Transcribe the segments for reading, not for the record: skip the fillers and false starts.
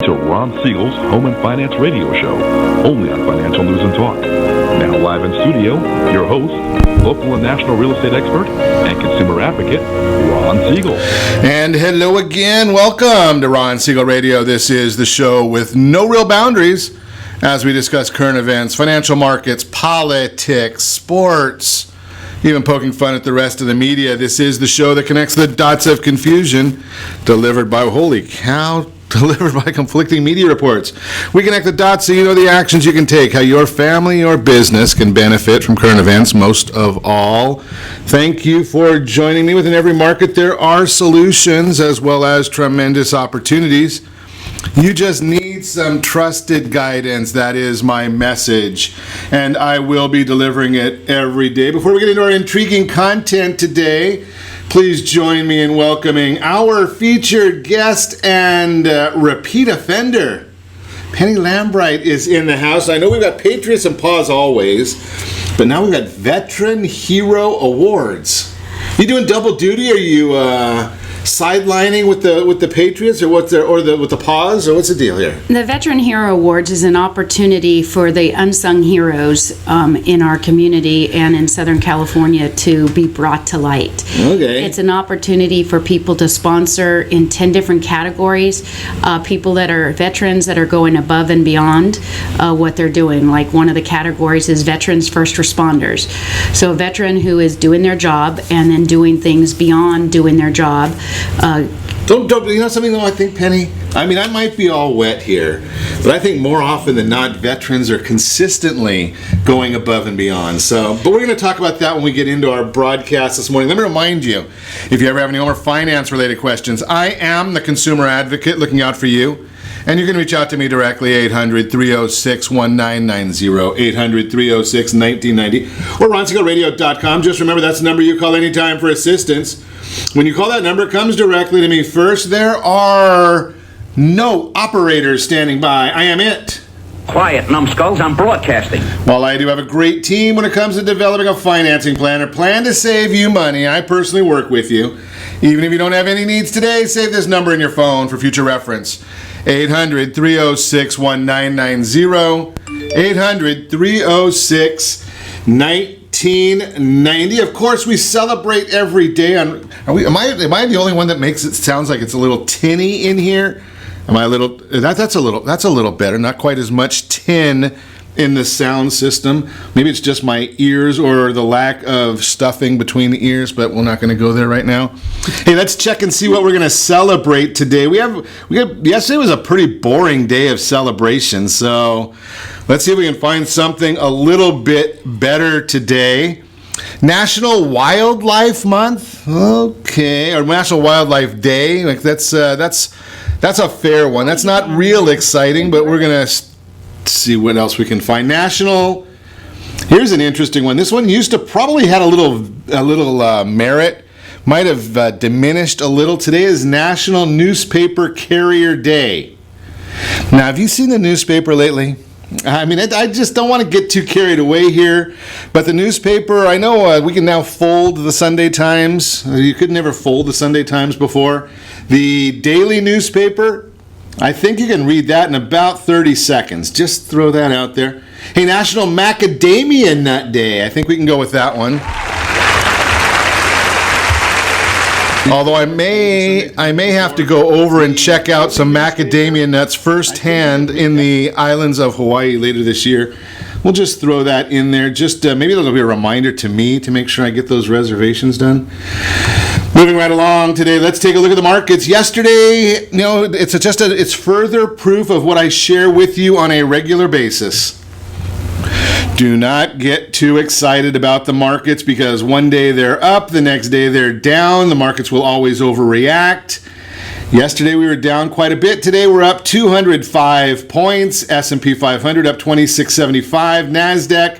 to Ron Siegel's Home and Finance Radio Show, only on Financial News and Talk. Now live in studio, your host, local and national real estate expert and consumer advocate, Ron Siegel. And hello again. Welcome to Ron Siegel Radio. This is the show with no real boundaries as we discuss current events, financial markets, politics, sports, even poking fun at the rest of the media. This is the show that connects the dots of confusion, delivered by conflicting media reports. We connect the dots so you know the actions you can take, how your family or business can benefit from current events, most of all. Thank you for joining me. Within every market, there are solutions as well as tremendous opportunities. You just need some trusted guidance. That is my message, and I will be delivering it every day. Before we get into our intriguing content today, please join me in welcoming our featured guest and repeat offender. Penny Lambright is in the house. I know we've got Patriots and Paws always, but now we've got Veteran Hero Awards. You doing double duty? Are you sidelining with the Patriots, or with the Paws, or what's the deal here? The Veteran Hero Awards is an opportunity for the unsung heroes in our community and in Southern California to be brought to light. Okay. It's an opportunity for people to sponsor in 10 different categories, people that are veterans that are going above and beyond what they're doing. Like one of the categories is veterans first responders. So a veteran who is doing their job and then doing things beyond doing their job. Don't you know something though? I think, Penny, I mean, I might be all wet here, but I think more often than not, veterans are consistently going above and beyond. But we're going to talk about that when we get into our broadcast this morning. Let me remind you, if you ever have any more finance-related questions, I am the consumer advocate looking out for you. And you can reach out to me directly, 800-306-1990, 800-306-1990, or ronsiegelradio.com. Just remember, that's the number you call anytime for assistance. When you call that number, it comes directly to me first. There are no operators standing by. I am it. Quiet, numbskulls, I'm broadcasting. While I do have a great team when it comes to developing a financing plan or plan to save you money, I personally work with you. Even if you don't have any needs today, save this number in your phone for future reference. 800-306-1990, 800-306-1990. Of course, we celebrate every day. Am I the only one that makes it sounds like it's a little tinny in here? Am I a little? That's a little better. Not quite as much tin in the sound system. Maybe it's just my ears or the lack of stuffing between the ears, but we're not going to go there right now. Hey, let's check and see what we're going to celebrate today. Yesterday was a pretty boring day of celebration, so let's see if we can find something a little bit better today. National Wildlife Month, okay, or National Wildlife Day. Like that's a fair one. That's not real exciting, but we're gonna see what else we can find. Here's an interesting one. This one used to probably had a little merit. Might have diminished a little. Today is National Newspaper Carrier Day. Now, have you seen the newspaper lately? I mean, I just don't want to get too carried away here, but the newspaper, I know we can now fold the Sunday Times. You could never fold the Sunday Times before. The daily newspaper, I think you can read that in about 30 seconds. Just throw that out there. Hey, National Macadamia Nut Day. I think we can go with that one. Although I may have to go over and check out some macadamia nuts firsthand in the islands of Hawaii later this year. We'll just throw that in there. Just maybe it'll be a reminder to me to make sure I get those reservations done. Moving right along today, let's take a look at the markets. Yesterday, it's further proof of what I share with you on a regular basis. Do not get too excited about the markets because one day they're up, the next day they're down. The markets will always overreact. Yesterday we were down quite a bit. Today we're up 205 points. S&P 500 up 26.75. NASDAQ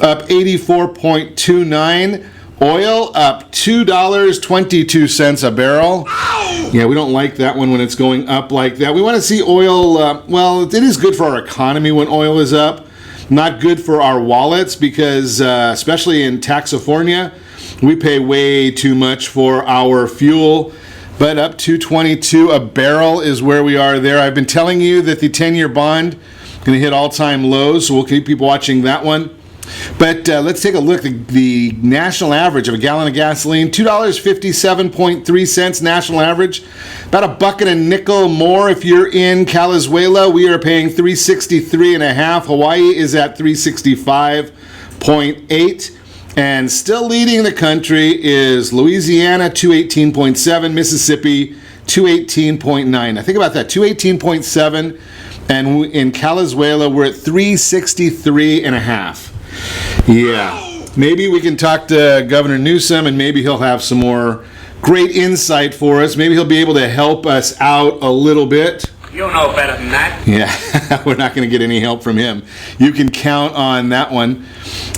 up 84.29. Oil up $2.22 a barrel. Yeah, we don't like that one when it's going up like that. We want to see oil, it is good for our economy when oil is up. Not good for our wallets because, especially in Taxifornia, we pay way too much for our fuel. but up 222 a barrel is where we are there. I've been telling you that the 10-year bond going to hit all-time lows, so we'll keep watching that one. But let's take a look at the national average of a gallon of gasoline, $2.57.3 national average, about $1 and a nickel more if you're in Calizuela. We are paying $3.63.5. Hawaii is at $3.65.8. And still leading the country is Louisiana, 218.7, Mississippi, 218.9. Now think about that, 218.7, and in Calizuela, we're at 363.5. Yeah, maybe we can talk to Governor Newsom, and maybe he'll have some more great insight for us. Maybe he'll be able to help us out a little bit. You know better than that. Yeah, we're not going to get any help from him. You can count on that one.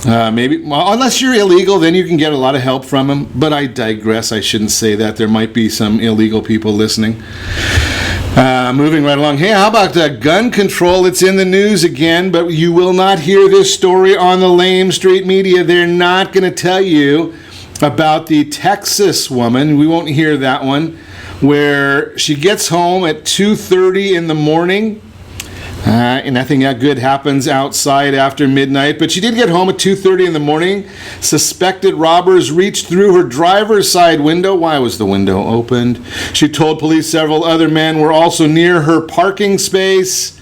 Maybe, well, unless you're illegal, then you can get a lot of help from him. But I digress. I shouldn't say that. There might be some illegal people listening. Moving right along. Hey, how about gun control? It's in the news again, but you will not hear this story on the lame street media. They're not going to tell you about the Texas woman. We won't hear that one, where she gets home at 2:30 in the morning. And nothing that good happens outside after midnight. But she did get home at 2:30 in the morning. Suspected robbers reached through her driver's side window. Why was the window opened? She told police several other men were also near her parking space.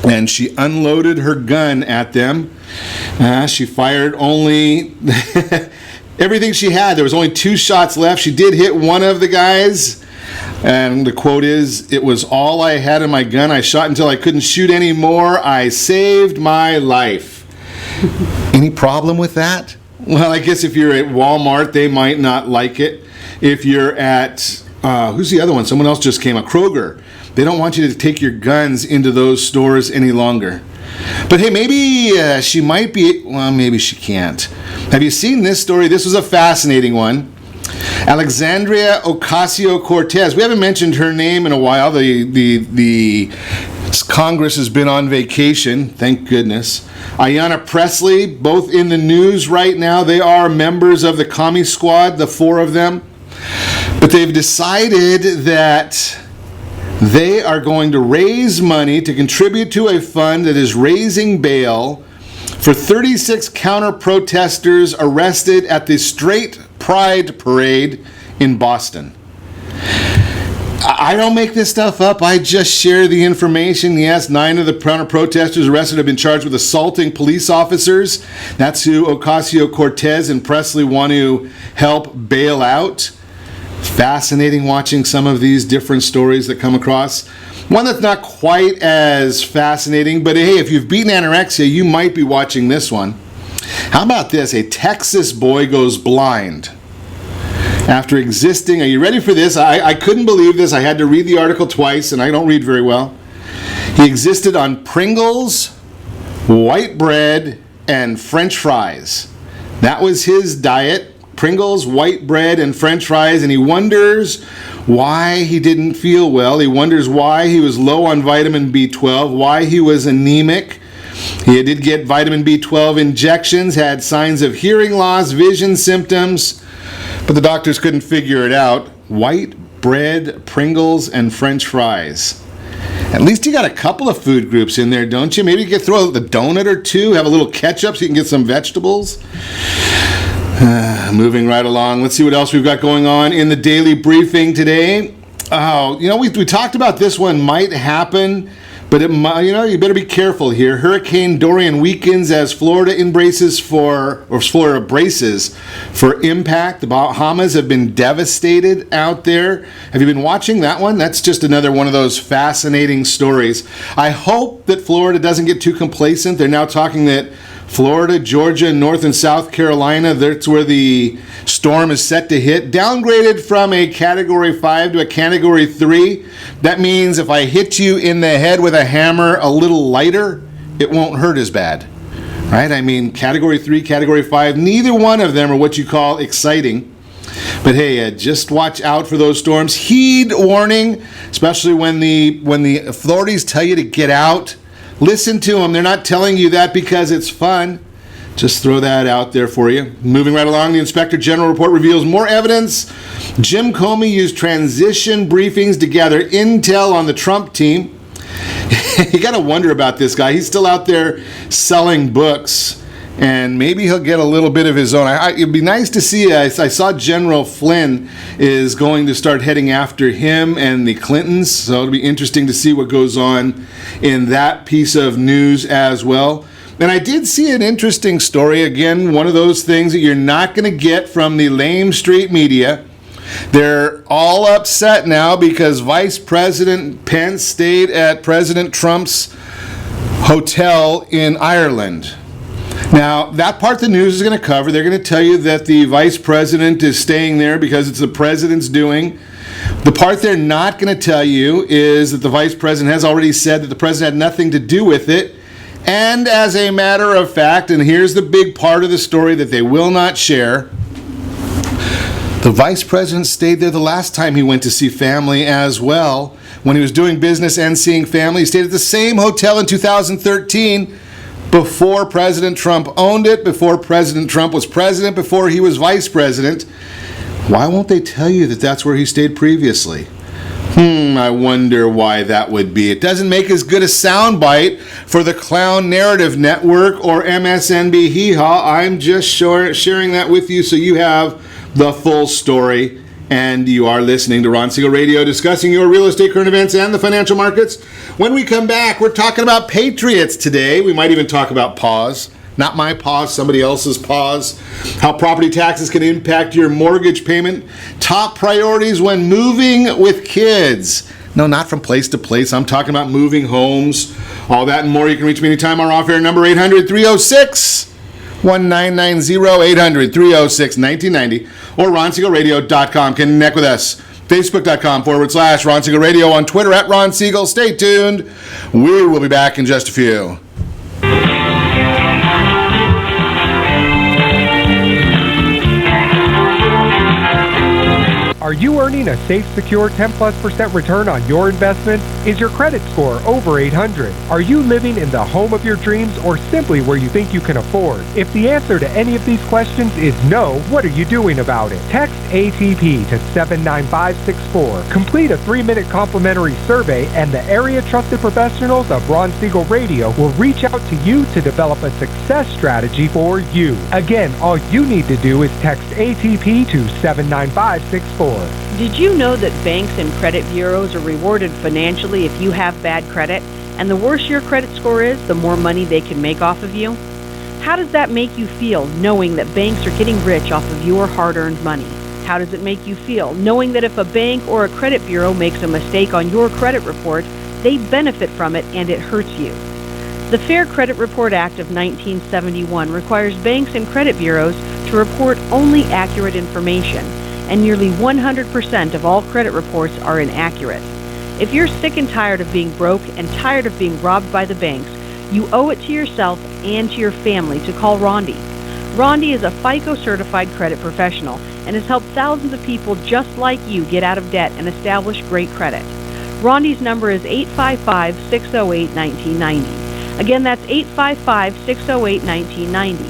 And she unloaded her gun at them. She fired only everything she had. There was only 2 shots left. She did hit one of the guys. And the quote is, "It was all I had in my gun. I shot until I couldn't shoot anymore. I saved my life." Any problem with that? Well, I guess if you're at Walmart, they might not like it. If you're at, who's the other one? Someone else just came up. Kroger. They don't want you to take your guns into those stores any longer. But hey, maybe she might be, well, maybe she can't. Have you seen this story? This was a fascinating one. Alexandria Ocasio-Cortez. We haven't mentioned her name in a while. The Congress has been on vacation, thank goodness. Ayanna Pressley, both in the news right now. They are members of the Commie Squad, the 4 of them. But they've decided that they are going to raise money to contribute to a fund that is raising bail for 36 counter-protesters arrested at the Straight Pride Parade in Boston. I don't make this stuff up. I just share the information. Yes, 9 of the counter-protesters arrested have been charged with assaulting police officers. That's who Ocasio-Cortez and Pressley want to help bail out. Fascinating watching some of these different stories that come across. One that's not quite as fascinating, but hey, if you've beaten anorexia, you might be watching this one. How about this? A Texas boy goes blind after existing. Are you ready for this? I couldn't believe this. I had to read the article twice, and I don't read very well. He existed on Pringles, white bread, and French fries. That was his diet. Pringles, white bread, and French fries, and he wonders why he didn't feel well. He wonders why he was low on vitamin B12, why he was anemic. He did get vitamin B12 injections, had signs of hearing loss, vision symptoms, but the doctors couldn't figure it out. White bread, Pringles, and French fries. At least you got a couple of food groups in there, don't you? Maybe you could throw the donut or two, have a little ketchup so you can get some vegetables. Moving right along, let's see what else we've got going on in the daily briefing today. Oh, we talked about this one might happen, but it might, you better be careful here. Hurricane Dorian weakens as Florida braces for impact. The Bahamas have been devastated out there. Have you been watching that one? That's just another one of those fascinating stories. I hope that Florida doesn't get too complacent. They're now talking that Florida, Georgia, North and South Carolina, that's where the storm is set to hit. Downgraded from a Category 5 to a Category 3. That means if I hit you in the head with a hammer a little lighter, it won't hurt as bad. Right? I mean, Category 3, Category 5, neither one of them are what you call exciting. But hey, just watch out for those storms. Heed warning, especially when the authorities tell you to get out. Listen to them. They're not telling you that because it's fun. Just throw that out there for you. Moving right along, the Inspector General report reveals more evidence. Jim Comey used transition briefings to gather intel on the Trump team. You got to wonder about this guy. He's still out there selling books, and maybe he'll get a little bit of his own. It'd be nice to see. I saw General Flynn is going to start heading after him and the Clintons, so it'll be interesting to see what goes on in that piece of news as well. And I did see an interesting story. Again, one of those things that you're not going to get from the lame street media. They're all upset now because Vice President Pence stayed at President Trump's hotel in Ireland. Now, that part the news is going to cover. They're going to tell you that the Vice President is staying there because it's the President's doing. The part they're not going to tell you is that the Vice President has already said that the President had nothing to do with it. And as a matter of fact, and here's the big part of the story that they will not share, the Vice President stayed there the last time he went to see family as well. When he was doing business and seeing family, he stayed at the same hotel in 2013 before President Trump owned it, before President Trump was president, before he was vice president. Why won't they tell you that that's where he stayed previously? I wonder why that would be. It doesn't make as good a soundbite for the Clown Narrative Network or MSNB Hee Haw. I'm just sharing that with you so you have the full story. And you are listening to Ron Siegel Radio, discussing your real estate current events and the financial markets. When we come back, we're talking about Patriots today. We might even talk about pause. Not my pause, somebody else's pause. How property taxes can impact your mortgage payment. Top priorities when moving with kids. No, not from place to place. I'm talking about moving homes. All that and more. You can reach me anytime. Our off-air number, 800-306-1990. 800-306-1990. Or RonSiegelRadio.com. Connect with us. Facebook.com/Ron Siegel Radio. On Twitter @Ron Siegel. Stay tuned. We will be back in just a few. Are you earning a safe, secure 10+% return on your investment? Is your credit score over 800? Are you living in the home of your dreams or simply where you think you can afford? If the answer to any of these questions is no, what are you doing about it? Text ATP to 79564. Complete a 3-minute complimentary survey and the area trusted professionals of Ron Siegel Radio will reach out to you to develop a success strategy for you. Again, all you need to do is text ATP to 79564. Did you know that banks and credit bureaus are rewarded financially if you have bad credit? And the worse your credit score is, the more money they can make off of you? How does that make you feel, knowing that banks are getting rich off of your hard-earned money? How does it make you feel, knowing that if a bank or a credit bureau makes a mistake on your credit report, they benefit from it and it hurts you? The Fair Credit Report Act of 1971 requires banks and credit bureaus to report only accurate information, and nearly 100% of all credit reports are inaccurate. If you're sick and tired of being broke and tired of being robbed by the banks, you owe it to yourself and to your family to call Rondi. Rondi is a FICO-certified credit professional and has helped thousands of people just like you get out of debt and establish great credit. Rondi's number is 855-608-1990. Again, that's 855-608-1990.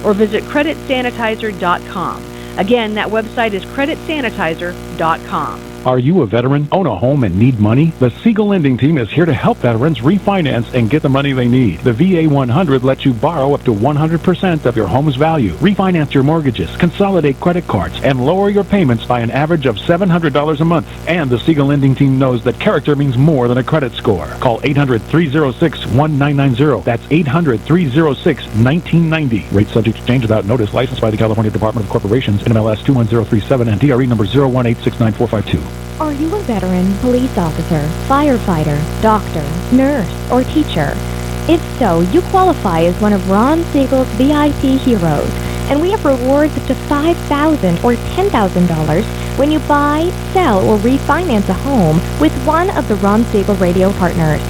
Or visit creditsanitizer.com. Again, that website is creditsanitizer.com. Are you a veteran, own a home, and need money? The Siegel Lending Team is here to help veterans refinance and get the money they need. The VA 100 lets you borrow up to 100% of your home's value, refinance your mortgages, consolidate credit cards, and lower your payments by an average of $700 a month. And the Siegel Lending Team knows that character means more than a credit score. Call 800-306-1990. That's 800-306-1990. Rate subject to change without notice. Licensed by the California Department of Corporations, NMLS 21037, and DRE number 018694452. Are you a veteran, police officer, firefighter, doctor, nurse, or teacher? If so, you qualify as one of Ron Siegel's VIP heroes, and we have rewards up to $5,000 or $10,000 when you buy, sell, or refinance a home with one of the Ron Siegel Radio partners.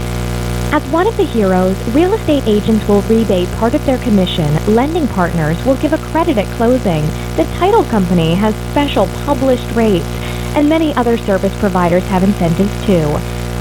As one of the heroes, real estate agents will rebate part of their commission, lending partners will give a credit at closing, the title company has special published rates, and many other service providers have incentives too.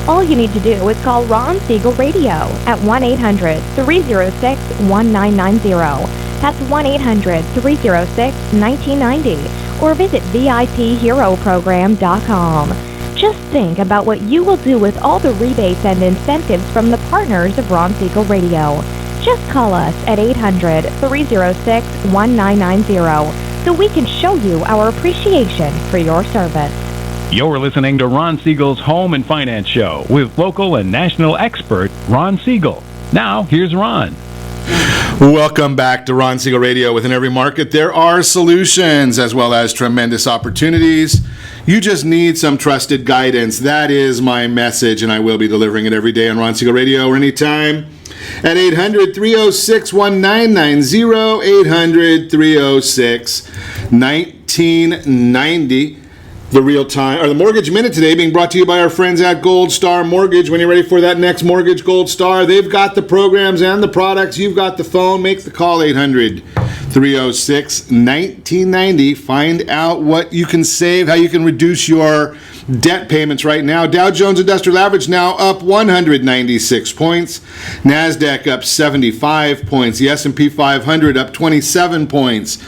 All you need to do is call Ron Siegel Radio at 1-800-306-1990. That's 1-800-306-1990. Or visit VIPHeroProgram.com. Just think about what you will do with all the rebates and incentives from the partners of Ron Siegel Radio. Just call us at 800-306-1990 so we can show you our appreciation for your service. You're listening to Ron Siegel's Home and Finance Show with local and national expert Ron Siegel. Now, here's Ron. Welcome back to Ron Siegel Radio. Within every market, there are solutions as well as tremendous opportunities. You just need some trusted guidance. That is my message, and I will be delivering it every day on Ron Siegel Radio or anytime at 800-306-1990, 800-306-1990. The real time, or the Mortgage Minute today being brought to you by our friends at Gold Star Mortgage. When you're ready for that next mortgage, Gold Star, they've got the programs and the products. You've got the phone. Make the call, 800-306-1990. Find out what you can save, how you can reduce your debt payments right now. Dow Jones Industrial Average now up 196 points. NASDAQ up 75 points. The S&P 500 up 27 points.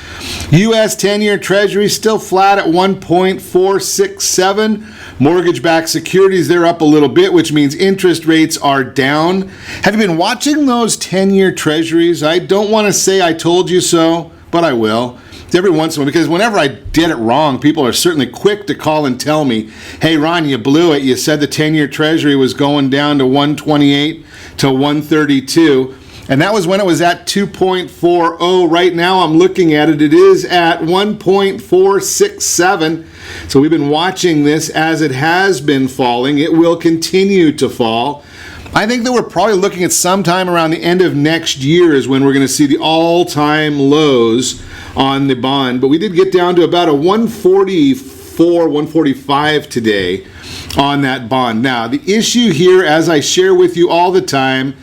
U.S. 10-year Treasury still flat at 1.467. Mortgage-backed securities, they're up a little bit, which means interest rates are down. Have you been watching those 10-year Treasuries? I don't want to say I told you so, but I will. Every once in a while, because whenever I did it wrong, people are certainly quick to call and tell me, hey, Ron, you blew it. You said the 10-year Treasury was going down to 128 to 132. And that was when it was at 2.40. Right now, I'm looking at it. It is at 1.467. So we've been watching this as it has been falling. It will continue to fall. I think that we're probably looking at sometime around the end of next year is when we're going to see the all-time lows on the bond. But we did get down to about a 144, 145 today on that bond. Now, the issue here, as I share with you all the time,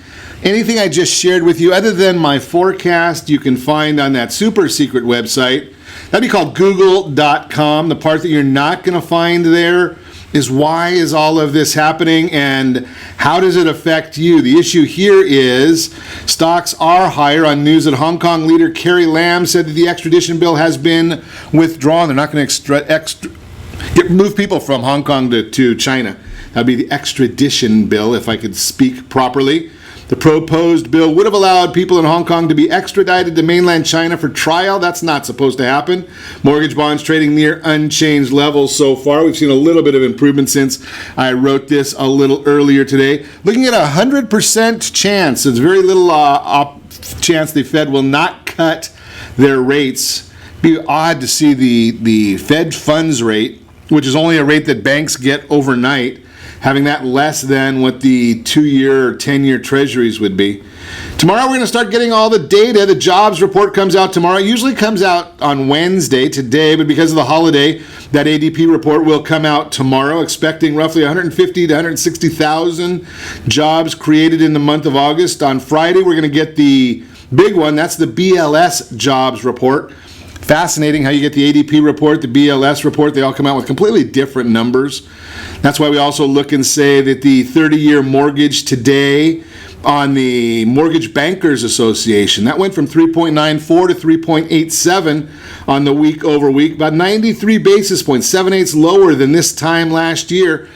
anything I just shared with you other than my forecast, you can find on that super secret website. That'd be called google.com. The part that you're not going to find there is why is all of this happening and how does it affect you? The issue here is stocks are higher on news that Hong Kong leader Carrie Lam said that the extradition bill has been withdrawn. They're not going to move people from Hong Kong to China. That'd be the extradition bill, if I could speak properly. The proposed bill would have allowed people in Hong Kong to be extradited to mainland China for trial. That's not supposed to happen. Mortgage bonds trading near unchanged levels so far. We've seen a little bit of improvement since I wrote this a little earlier today. Looking at 100% chance, there's very little chance the Fed will not cut their rates. It'd be odd to see the Fed funds rate, which is only a rate that banks get overnight, having that less than what the 2-year or 10-year treasuries would be. Tomorrow we're going to start getting all the data. The jobs report comes out tomorrow. It usually comes out on Wednesday today, but because of the holiday, that ADP report will come out tomorrow, expecting roughly 150 to 160,000 jobs created in the month of August. On Friday, we're going to get the big one. That's the BLS jobs report. Fascinating how you get the ADP report, the BLS report. They all come out with completely different numbers. That's why we also look and say that the 30-year mortgage today on the Mortgage Bankers Association, that went from 3.94 to 3.87 on the week over week, about 93 basis points, 7/8 lower than this time last year.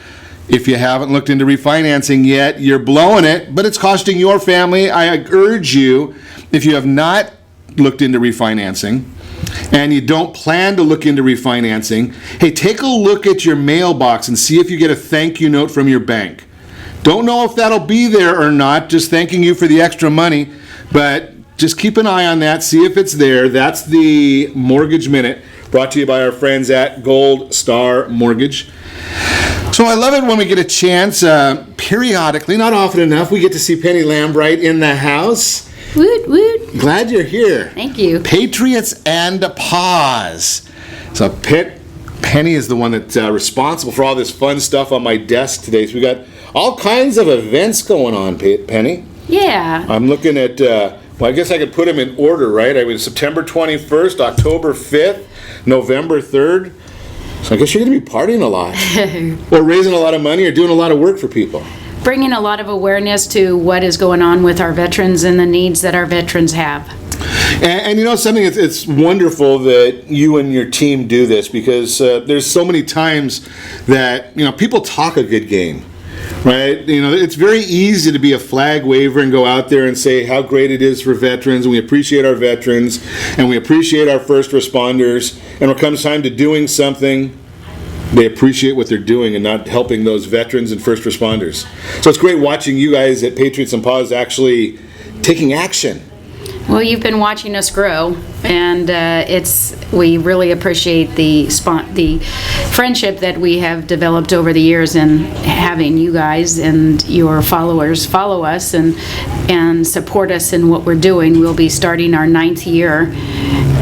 If you haven't looked into refinancing yet, you're blowing it, but it's costing your family. I urge you, if you have not looked into refinancing, and you don't plan to look into refinancing, hey, take a look at your mailbox and see if you get a thank you note from your bank. Don't know if that'll be there or not, just thanking you for the extra money, but just keep an eye on that, see if it's there. That's the Mortgage Minute, brought to you by our friends at Gold Star Mortgage. So I love it when we get a chance, periodically, not often enough, we get to see Penny Lambright in the house. Woot, woot. Glad you're here. Thank you. Patriots and Paws. So Penny is the one that's responsible for all this fun stuff on my desk today. So we got all kinds of events going on, Penny. Yeah. I'm looking at, well, I guess I could put them in order, right? I mean, September 21st, October 5th, November 3rd. So I guess you're going to be partying a lot. Or raising a lot of money or doing a lot of work for people. Bringing a lot of awareness to what is going on with our veterans and the needs that our veterans have. And you know something, it's wonderful that you and your team do this, because there's so many times that, you know, people talk a good game, right? You know, it's very easy to be a flag waver and go out there and say how great it is for veterans, and we appreciate our veterans, and we appreciate our first responders, and when it comes time to doing something, they appreciate what they're doing and not helping those veterans and first responders. So it's great watching you guys at Patriots and Paws actually taking action. Well, you've been watching us grow, and we really appreciate the friendship that we have developed over the years, and having you guys and your followers follow us and support us in what we're doing. We'll be starting our 9th year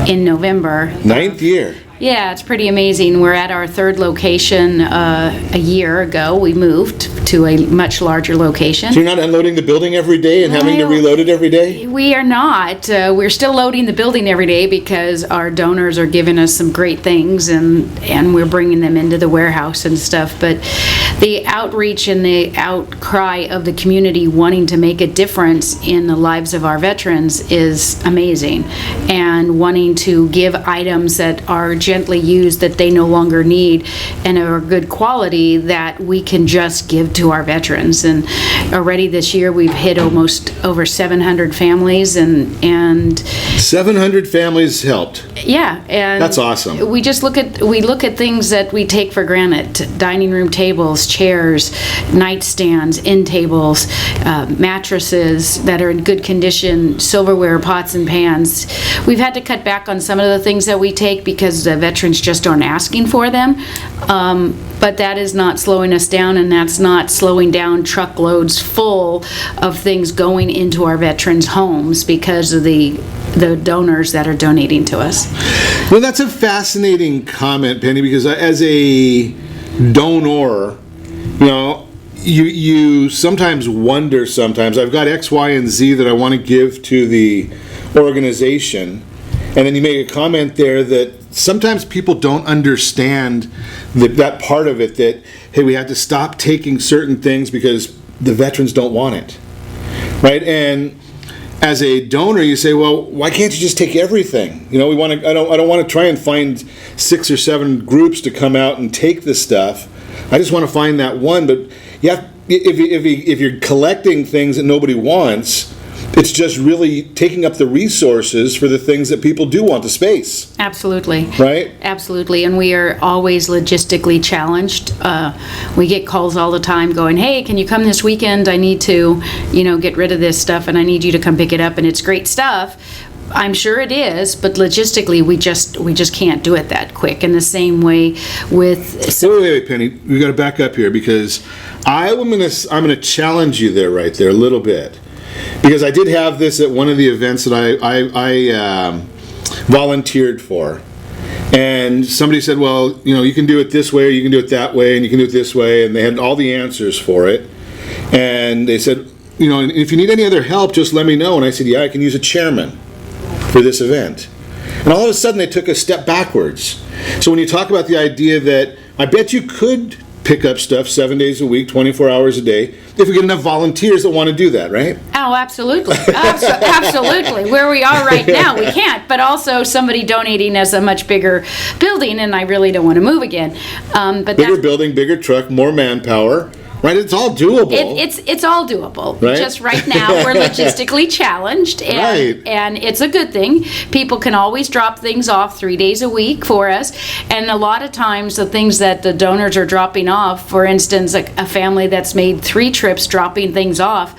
in November. 9th year. Yeah, it's pretty amazing. We're at our 3rd location a year ago. We moved to a much larger location. So you're not unloading the building every day and having to reload it every day? We are not. We're still loading the building every day because our donors are giving us some great things, and we're bringing them into the warehouse and stuff. But the outreach and the outcry of the community wanting to make a difference in the lives of our veterans is amazing, and wanting to give items that are gently used, that they no longer need, and are good quality, that we can just give to our veterans. And already this year we've hit almost over 700 families, and 700 families helped. Yeah, and that's awesome. We just look at things that we take for granted: dining room tables, chairs, nightstands, end tables, mattresses that are in good condition, silverware, pots and pans. We've had to cut back on some of the things that we take because the veterans just aren't asking for them. But that is not slowing us down, and that's not slowing down truckloads full of things going into our veterans' homes because of the donors that are donating to us. Well, that's a fascinating comment, Penny, because as a donor, you know, you sometimes wonder, I've got X, Y, and Z that I want to give to the organization, and then you make a comment there that sometimes people don't understand that part of it, that, hey, we have to stop taking certain things because the veterans don't want it, right? And as a donor, you say, well, why can't you just take everything? You know, I don't want to try and find 6 or 7 groups to come out and take this stuff. I just want to find that one. But yeah, if you're collecting things that nobody wants, it's just really taking up the resources for the things that people do want, the space. Absolutely. Right? Absolutely. And we are always logistically challenged. We get calls all the time going, hey, can you come this weekend? I need to, get rid of this stuff, and I need you to come pick it up. And it's great stuff. I'm sure it is, but logistically, we just can't do it that quick. In the same way with... Wait, Penny. We got to back up here, because I'm gonna challenge you right there a little bit. Because I did have this at one of the events that I volunteered for. And somebody said, well, you can do it this way, or you can do it that way, and you can do it this way. And they had all the answers for it. And they said, if you need any other help, just let me know. And I said, yeah, I can use a chairman for this event. And all of a sudden, they took a step backwards. So when you talk about the idea that I bet you could pick up stuff 7 days a week, 24 hours a day, if we get enough volunteers that want to do that, right? Oh, absolutely. Absolutely. Where we are right now, we can't. But also somebody donating us a much bigger building, and I really don't want to move again. But bigger building, bigger truck, more manpower. Right, it's all doable. It's all doable. Right? Just right now, we're logistically challenged, and it's a good thing. People can always drop things off 3 days a week for us, and a lot of times the things that the donors are dropping off, for instance, a family that's made 3 trips dropping things off,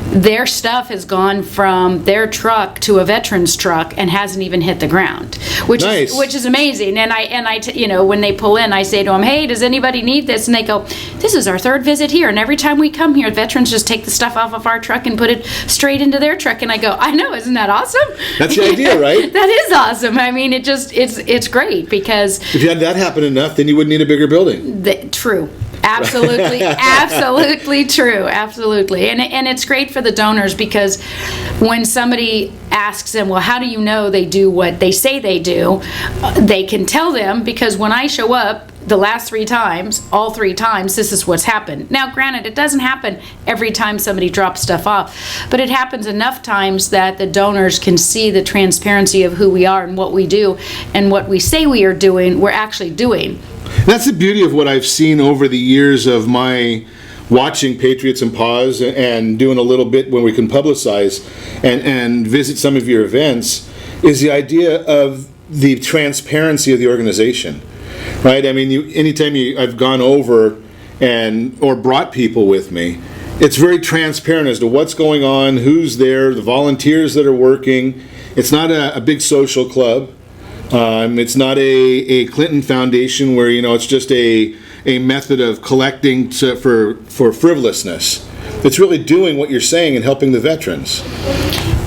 their stuff has gone from their truck to a veteran's truck and hasn't even hit the ground, which is amazing. And I when they pull in, I say to them, hey, does anybody need this? And they go, this is our 3rd visit here, and every time we come here, veterans just take the stuff off of our truck and put it straight into their truck. And I go, I know, isn't that awesome? That's the idea, right? That is awesome. I mean, it's great, because if you had that happen enough, then you wouldn't need a bigger building. True. Absolutely, absolutely true, absolutely. And it's great for the donors, because when somebody asks them, well, how do you know they do what they say they do, they can tell them, because when I show up the last 3 times, all 3 times, this is what's happened. Now, granted, it doesn't happen every time somebody drops stuff off, but it happens enough times that the donors can see the transparency of who we are and what we do, and what we say we are doing, we're actually doing. That's the beauty of what I've seen over the years of my watching Patriots and Paws and doing a little bit when we can publicize and visit some of your events, is the idea of the transparency of the organization. Right? I mean, anytime I've gone over or brought people with me, it's very transparent as to what's going on, who's there, the volunteers that are working. It's not a big social club. It's not a Clinton Foundation where, it's just a method of collecting for frivolousness. It's really doing what you're saying and helping the veterans.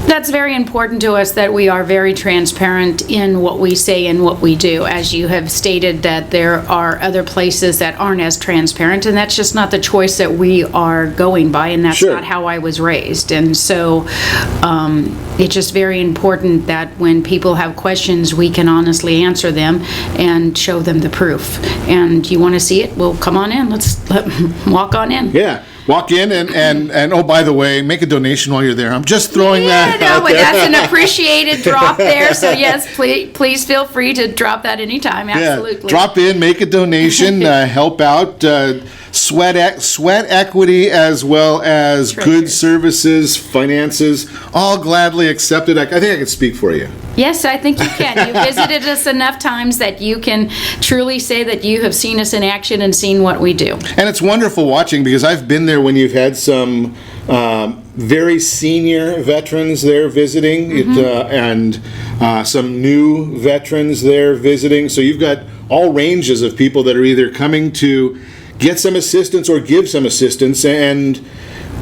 That's very important to us, that we are very transparent in what we say and what we do. As you have stated, that there are other places that aren't as transparent, and that's just not the choice that we are going by, and that's Sure. not how I was raised. And so it's just very important that when people have questions, we can honestly answer them and show them the proof. And you want to see it? Well, come on in. Let's walk on in. Yeah. Walk in and oh, by the way, make a donation while you're there. I'm just throwing that out but there. that's an appreciated drop there. So yes, please feel free to drop that anytime. Absolutely. Yeah. Drop in, make a donation, help out. Sweat equity as well as good services, finances, all gladly accepted. I think I can speak for you. Yes, I think you can. You visited us enough times that you can truly say that you have seen us in action and seen what we do. And it's wonderful watching, because I've been there when you've had some very senior veterans there visiting, and some new veterans there visiting. So you've got all ranges of people that are either coming to get some assistance or give some assistance. And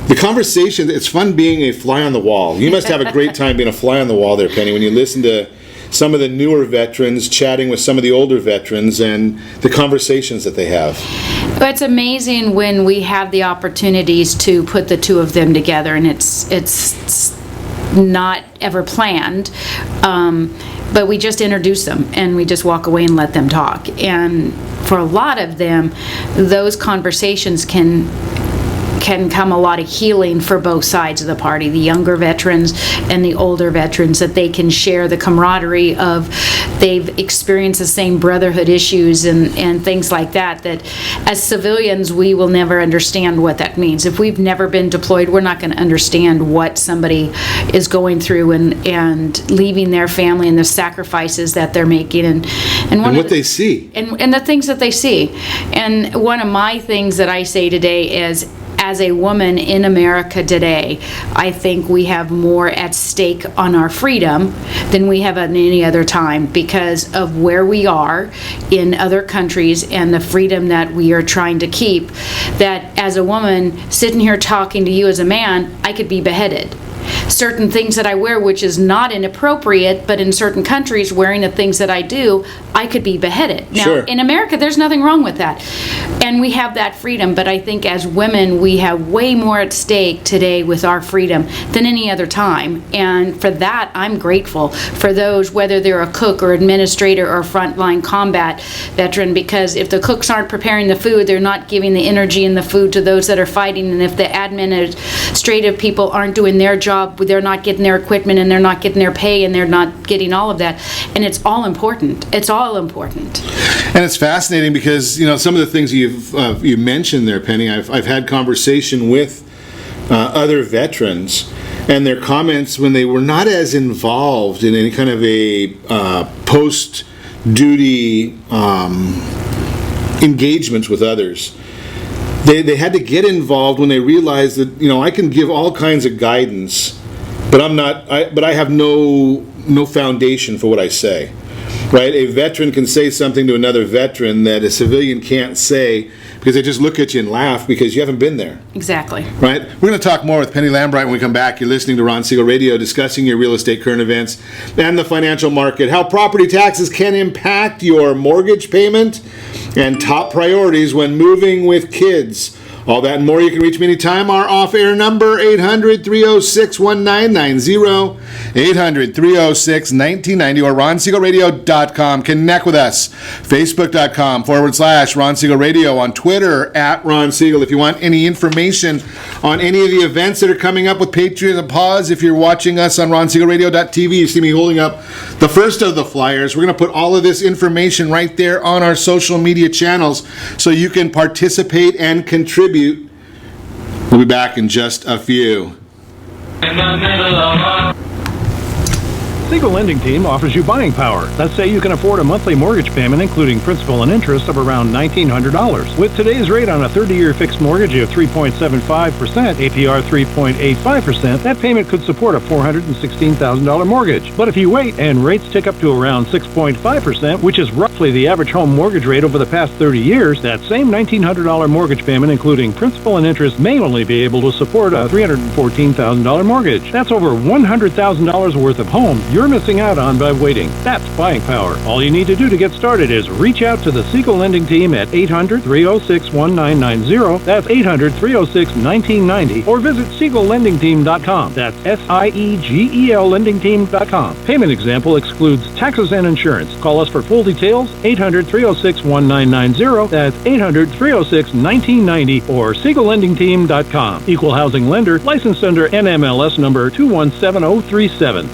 the conversation, it's fun being a fly on the wall. You must have a great time being a fly on the wall there, Penny, when you listen to some of the newer veterans chatting with some of the older veterans and the conversations that they have. But it's amazing when we have the opportunities to put the two of them together, and it's not ever planned. But we just introduce them and we just walk away and let them talk. And for a lot of them, those conversations can come a lot of healing for both sides of the party, the younger veterans and the older veterans, that they can share the camaraderie of they've experienced the same brotherhood issues and things like that, that as civilians we will never understand what that means. If we've never been deployed, we're not going to understand what somebody is going through and leaving their family and the sacrifices that they're making and what they see. And the things that they see. And one of my things that I say today is, as a woman in America today, I think we have more at stake on our freedom than we have at any other time, because of where we are in other countries and the freedom that we are trying to keep. That as a woman sitting here talking to you as a man, I could be beheaded. Certain things that I wear, which is not inappropriate, but in certain countries, wearing the things that I do, I could be beheaded. Now, Sure. In America, there's nothing wrong with that. And we have that freedom, but I think as women, we have way more at stake today with our freedom than any other time. And for that, I'm grateful for those, whether they're a cook or administrator or frontline combat veteran, because if the cooks aren't preparing the food, they're not giving the energy and the food to those that are fighting. And if the administrative people aren't doing their job, they're not getting their equipment and they're not getting their pay and they're not getting all of that. And it's all important. It's all important. And it's fascinating because, some of the things you mentioned there, Penny, I've had conversation with other veterans, and their comments when they were not as involved in any kind of a post-duty engagements with others. They had to get involved when they realized that, I can give all kinds of guidance, but I have no foundation for what I say. Right? A veteran can say something to another veteran that a civilian can't say because they just look at you and laugh because you haven't been there. Exactly. Right? We're going to talk more with Penny Lambright when we come back. You're listening to Ron Siegel Radio, discussing your real estate current events and the financial market, how property taxes can impact your mortgage payment, and top priorities when moving with kids. All that and more. You can reach me anytime. Our off-air number, 800-306-1990, 800-306-1990, or RonSiegelRadio.com. Connect with us. Facebook.com/Ron Siegel Radio. On Twitter, @Ron Siegel. If you want any information on any of the events that are coming up with Patriots and Pause, if you're watching us on RonSiegelRadio.tv, you see me holding up the first of the flyers. We're going to put all of this information right there on our social media channels so you can participate and contribute. We'll be back in just a few. Siegel Lending Team offers you buying power. Let's say you can afford a monthly mortgage payment, including principal and interest, of around $1,900. With today's rate on a 30-year fixed mortgage of 3.75%, APR 3.85%, that payment could support a $416,000 mortgage. But if you wait and rates tick up to around 6.5%, which is roughly the average home mortgage rate over the past 30 years, that same $1,900 mortgage payment, including principal and interest, may only be able to support a $314,000 mortgage. That's over $100,000 worth of home you're missing out on by waiting. That's buying power. All you need to do to get started is reach out to the Siegel Lending Team at 800-306-1990. That's 800-306-1990. Or visit SiegelLendingTeam.com. That's SIEGEL LendingTeam.com. Payment example excludes taxes and insurance. Call us for full details. 800-306-1990. That's 800-306-1990 or SiegelLendingTeam.com. Equal housing lender. Licensed under NMLS number 217037.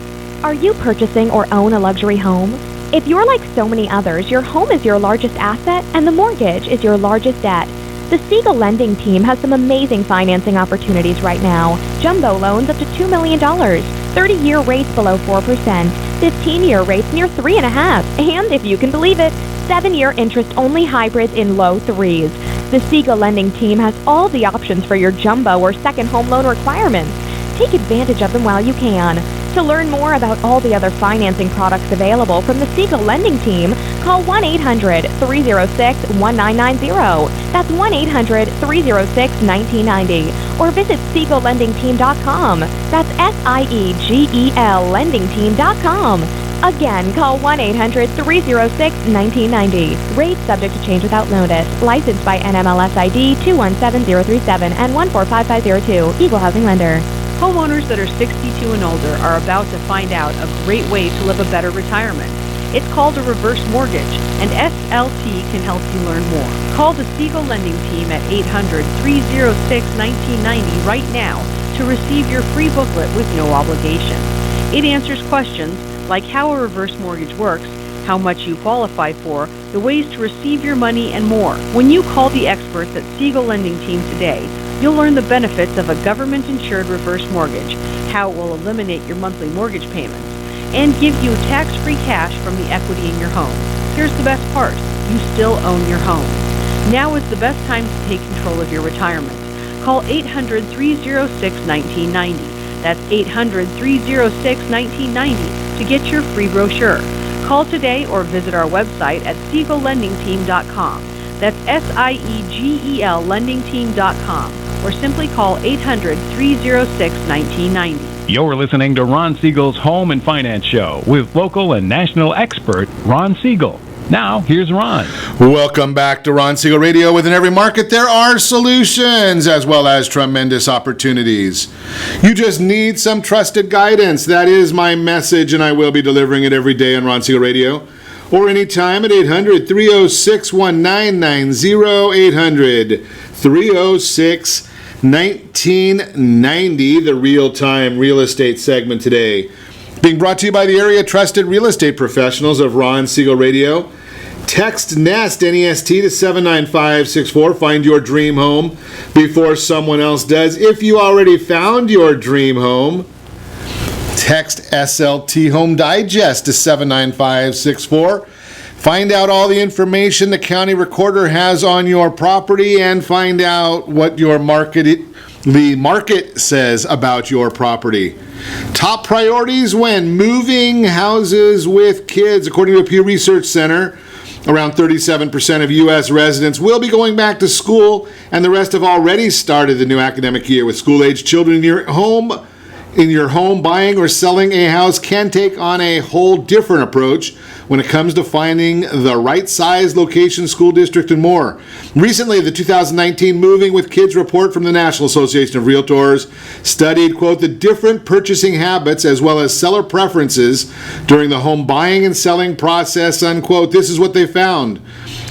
Are you purchasing or own a luxury home? If you're like so many others, your home is your largest asset and the mortgage is your largest debt. The Siegel Lending Team has some amazing financing opportunities right now. Jumbo loans up to $2 million, 30-year rates below 4%, 15-year rates near 3.5%, and if you can believe it, 7-year interest-only hybrids in low 3s. The Siegel Lending Team has all the options for your jumbo or second home loan requirements. Take advantage of them while you can. To learn more about all the other financing products available from the Siegel Lending Team, call 1-800-306-1990. That's 1-800-306-1990. Or visit SiegelLendingTeam.com. That's SIEGEL LendingTeam.com. Again, call 1-800-306-1990. Rates subject to change without notice. Licensed by NMLS ID 217037 and 145502. Equal housing lender. Homeowners that are 62 and older are about to find out a great way to live a better retirement. It's called a reverse mortgage, and SLT can help you learn more. Call the Siegel Lending Team at 800-306-1990 right now to receive your free booklet with no obligation. It answers questions like how a reverse mortgage works, how much you qualify for, the ways to receive your money, and more. When you call the experts at Siegel Lending Team today, you'll learn the benefits of a government-insured reverse mortgage, how it will eliminate your monthly mortgage payments, and give you tax-free cash from the equity in your home. Here's the best part. You still own your home. Now is the best time to take control of your retirement. Call 800-306-1990. That's 800-306-1990 to get your free brochure. Call today or visit our website at SiegelLendingTeam.com. That's SIEGEL LendingTeam.com. Or simply call 800-306-1990. You're listening to Ron Siegel's Home and Finance Show with local and national expert Ron Siegel. Now, here's Ron. Welcome back to Ron Siegel Radio. Within every market, there are solutions as well as tremendous opportunities. You just need some trusted guidance. That is my message, and I will be delivering it every day on Ron Siegel Radio. Or anytime at 800-306-1990, 800-306-1990, the real-time real estate segment today. Being brought to you by the area trusted real estate professionals of Ron Siegel Radio. Text NEST, N-E-S-T, to 79564. Find your dream home before someone else does. If you already found your dream home, text SLT Home Digest to 79564. Find out all the information the county recorder has on your property and find out what the market says about your property. Top priorities when moving houses with kids. According to a Pew Research Center, around 37% of U.S. residents will be going back to school, and the rest have already started the new academic year with school-aged children in your home in your home, buying or selling a house can take on a whole different approach when it comes to finding the right size, location, school district, and more. Recently, the 2019 Moving with Kids report from the National Association of Realtors studied, quote, the different purchasing habits as well as seller preferences during the home buying and selling process, unquote. This is what they found.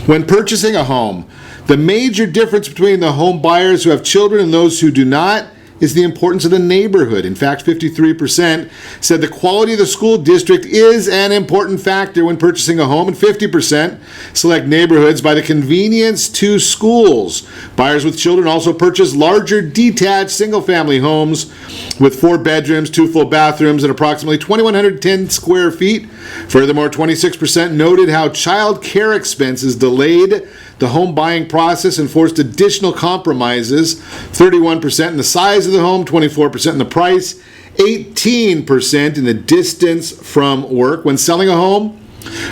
When purchasing a home, the major difference between the home buyers who have children and those who do not is the importance of the neighborhood. In fact, 53% said the quality of the school district is an important factor when purchasing a home, and 50% select neighborhoods by the convenience to schools. Buyers with children also purchase larger detached single-family homes with 4 bedrooms, 2 full bathrooms, and approximately 2,110 square feet. Furthermore, 26% noted how child care expenses delayed the home buying process and forced additional compromises. 31% in the size of the home, 24% in the price, 18% in the distance from work. When selling a home,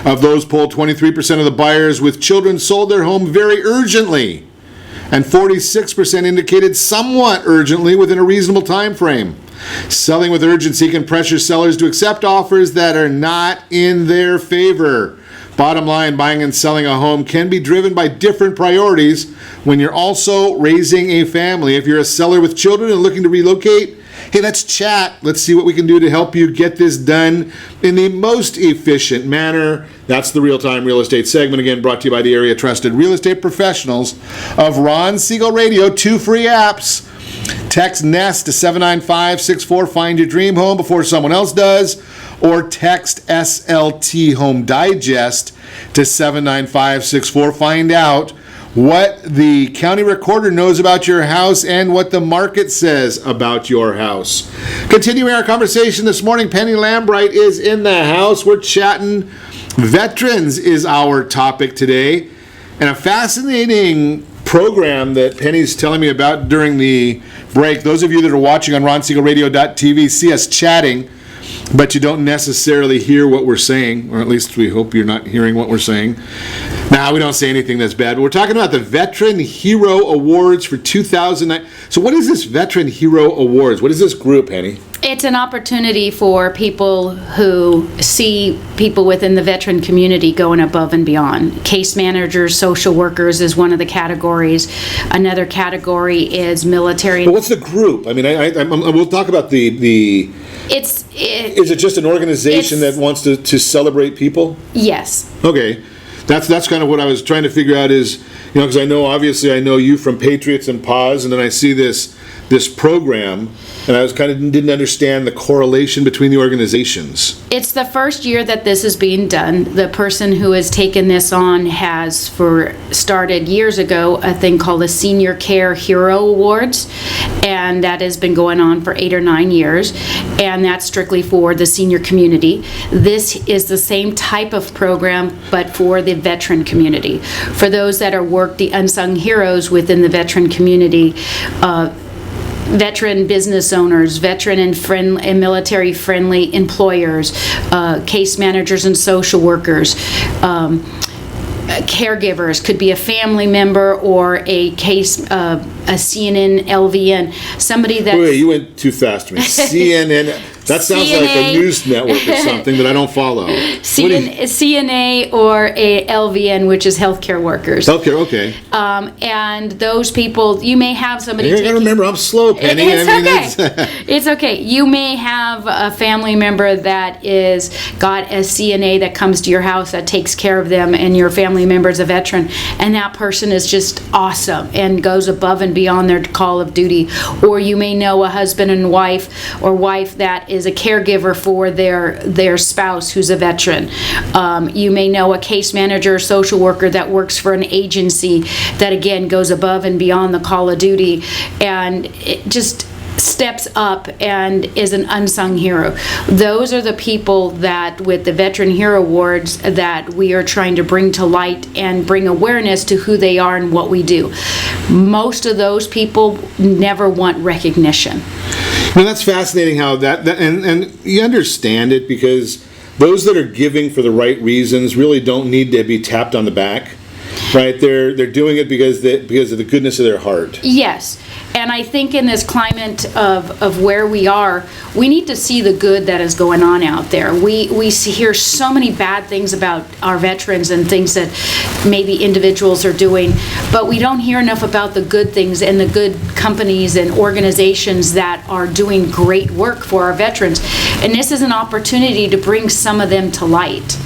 of those polled, 23% of the buyers with children sold their home very urgently, and 46% indicated somewhat urgently within a reasonable time frame. Selling with urgency can pressure sellers to accept offers that are not in their favor. Bottom line, buying and selling a home can be driven by different priorities when you're also raising a family. If you're a seller with children and looking to relocate, hey, let's chat. Let's see what we can do to help you get this done in the most efficient manner. That's the Real-Time Real Estate segment, again brought to you by the area trusted real estate professionals of Ron Siegel Radio. 2 free apps. Text NEST to 79564. Find your dream home before someone else does. Or text SLT Home Digest to 79564. Find out what the county recorder knows about your house and what the market says about your house. Continuing our conversation this morning, Penny Lambright is in the house. We're chatting. Veterans is our topic today. And a fascinating program that Penny's telling me about during the break. Those of you that are watching on RonSiegelRadio.tv see us chatting, but you don't necessarily hear what we're saying, or at least we hope you're not hearing what we're saying. Nah, we don't say anything that's bad, but we're talking about the Veteran Hero Awards for 2009. So what is this Veteran Hero Awards? What is this group, Penny? It's an opportunity for people who see people within the veteran community going above and beyond. Case managers, social workers is one of the categories. Another category is military. But what's the group? I mean, we'll talk about the is it just an organization that wants to celebrate people? Yes. Okay. That's kind of what I was trying to figure out is, because I know you from Patriots and Paws, and then I see this program, and I was didn't understand the correlation between the organizations. It's the first year that this is being done. The person who has taken this on has started years ago a thing called the Senior Care Hero Awards, and that has been going on for 8 or 9 years, and that's strictly for the senior community. This is the same type of program, but for the veteran community. For those that are the unsung heroes within the veteran community, veteran business owners, veteran and military-friendly employers, case managers and social workers, caregivers, could be a family member or a CNN, LVN, somebody that... Wait, you went too fast for me. CNN... That sounds like a news network or something that I don't follow. CNA or a LVN, which is healthcare workers. Healthcare, okay. And those people, you may have somebody... I remember, I'm slow, Penny. It's okay. It's okay. You may have a family member that got a CNA that comes to your house that takes care of them, and your family member is a veteran, and that person is just awesome and goes above and beyond their call of duty. Or you may know a husband and wife, or wife that is a caregiver for their spouse who's a veteran. You may know a case manager or social worker that works for an agency that again goes above and beyond the call of duty, and it just steps up and is an unsung hero. Those are the people that with the Veteran Hero Awards that we are trying to bring to light and bring awareness to who they are and what we do. Most of those people never want recognition. Well, that's fascinating how and you understand it, because those that are giving for the right reasons really don't need to be tapped on the back, right? They're doing it because of the goodness of their heart. Yes. And I think in this climate of where we are, we need to see the good that is going on out there. We hear so many bad things about our veterans and things that maybe individuals are doing, but we don't hear enough about the good things and the good companies and organizations that are doing great work for our veterans. And this is an opportunity to bring some of them to light